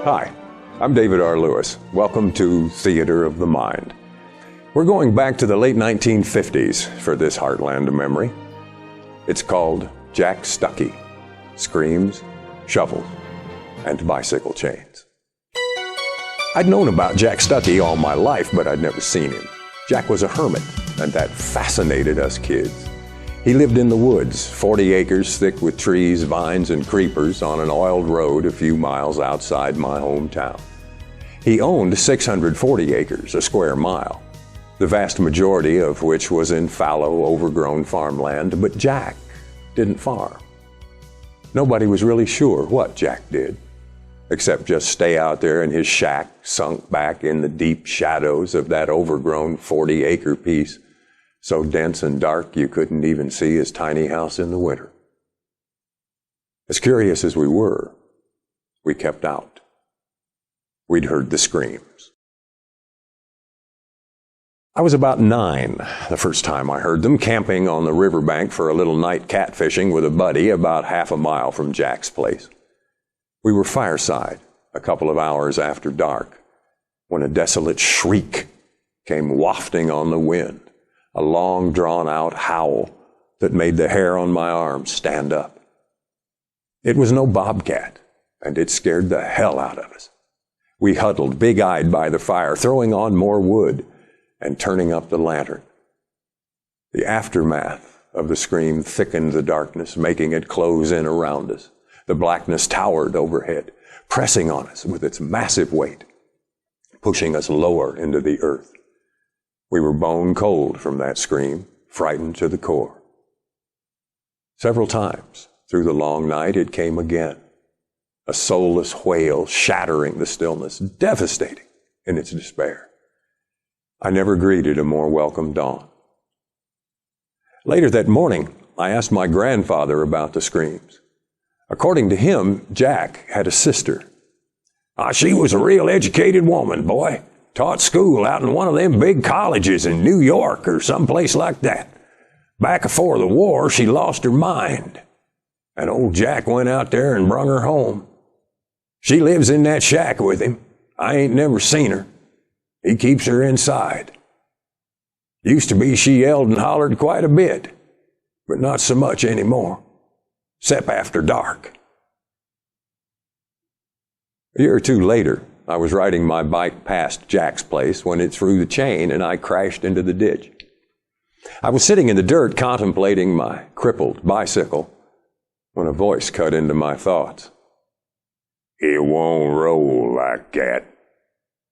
Hi, I'm David R. Lewis. Welcome to Theater of the Mind. We're going back to the late 1950s for this heartland of memory. It's called Jack Stuckey, Screams, Shovels, and Bicycle Chains. I'd known about Jack Stuckey all my life, but I'd never seen him. Jack was a hermit, and that fascinated us kids. He lived in the woods, 40 acres thick with trees, vines, and creepers on an oiled road a few miles outside my hometown. He owned 640 acres, a square mile, the vast majority of which was in fallow, overgrown farmland, but Jack didn't farm. Nobody was really sure what Jack did, except just stay out there in his shack, sunk back in the deep shadows of that overgrown 40-acre piece, so dense and dark you couldn't even see his tiny house in the winter. As curious as we were, we kept out. We'd heard the screams. I was about 9 the first time I heard them, camping on the riverbank for a little night catfishing with a buddy about half a mile from Jack's place. We were fireside a couple of hours after dark when a desolate shriek came wafting on the wind, a long drawn-out howl that made the hair on my arm stand up. It was no bobcat, and it scared the hell out of us. We huddled big-eyed by the fire, throwing on more wood and turning up the lantern. The aftermath of the scream thickened the darkness, making it close in around us. The blackness towered overhead, pressing on us with its massive weight, pushing us lower into the earth. We were bone cold from that scream, frightened to the core. Several times through the long night it came again, a soulless wail shattering the stillness, devastating in its despair. I never greeted a more welcome dawn. Later that morning, I asked my grandfather about the screams. According to him, Jack had a sister. She was a real educated woman, boy. Taught school out in one of them big colleges in New York or someplace like that. Back afore the war, she lost her mind. And old Jack went out there and brung her home. She lives in that shack with him. I ain't never seen her. He keeps her inside. Used to be she yelled and hollered quite a bit, but not so much anymore, except after dark. A year or two later, I was riding my bike past Jack's place when it threw the chain and I crashed into the ditch. I was sitting in the dirt contemplating my crippled bicycle when a voice cut into my thoughts. It won't roll like that.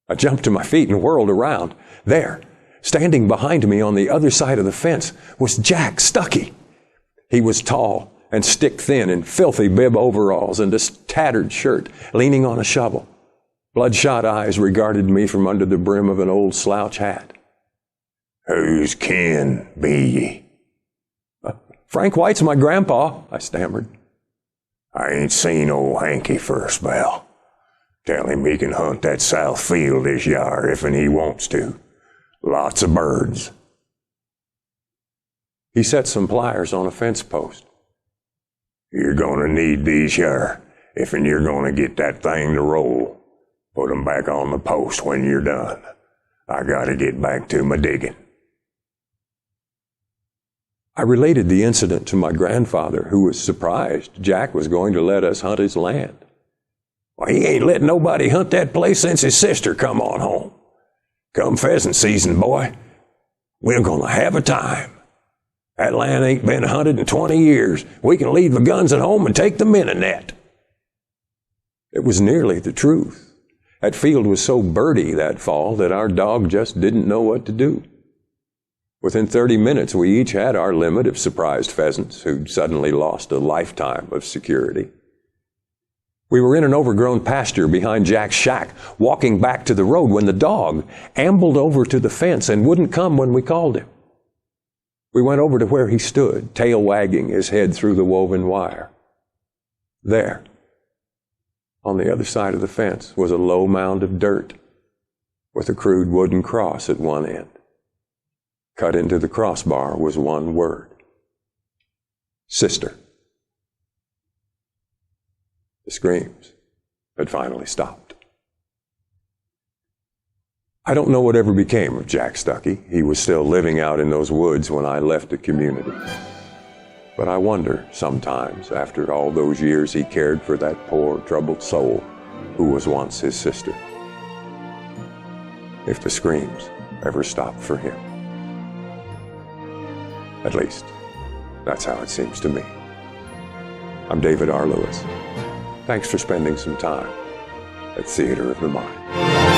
I jumped to my feet and whirled around. There, standing behind me on the other side of the fence, was Jack Stuckey. He was tall and stick-thin in filthy bib overalls and a tattered shirt, leaning on a shovel. Bloodshot eyes regarded me from under the brim of an old slouch hat. Whose kin be ye? Frank White's my grandpa, I stammered. I ain't seen old Hanky for a spell. Tell him he can hunt that south field this yar if and he wants to. Lots of birds. He set some pliers on a fence post. You're gonna need these yar if and you're gonna get that thing to roll. Put 'em back on the post when you're done. I gotta get back to my digging. I related the incident to my grandfather, who was surprised Jack was going to let us hunt his land. Well, he ain't let nobody hunt that place since his sister come on home. Come pheasant season, boy, we're gonna have a time. That land ain't been hunted in 20 years. We can leave the guns at home and take the minnow net. It was nearly the truth. That field was so birdy that fall that our dog just didn't know what to do. Within 30 minutes, we each had our limit of surprised pheasants who'd suddenly lost a lifetime of security. We were in an overgrown pasture behind Jack's shack, walking back to the road when the dog ambled over to the fence and wouldn't come when we called him. We went over to where he stood, tail wagging his head through the woven wire. There, on the other side of the fence, was a low mound of dirt with a crude wooden cross at one end. Cut into the crossbar was one word: sister. The screams had finally stopped. I don't know whatever became of Jack Stuckey. He was still living out in those woods when I left the community. But I wonder sometimes, after all those years he cared for that poor, troubled soul who was once his sister, if the screams ever stopped for him. At least, that's how it seems to me. I'm David R. Lewis. Thanks for spending some time at Theater of the Mind.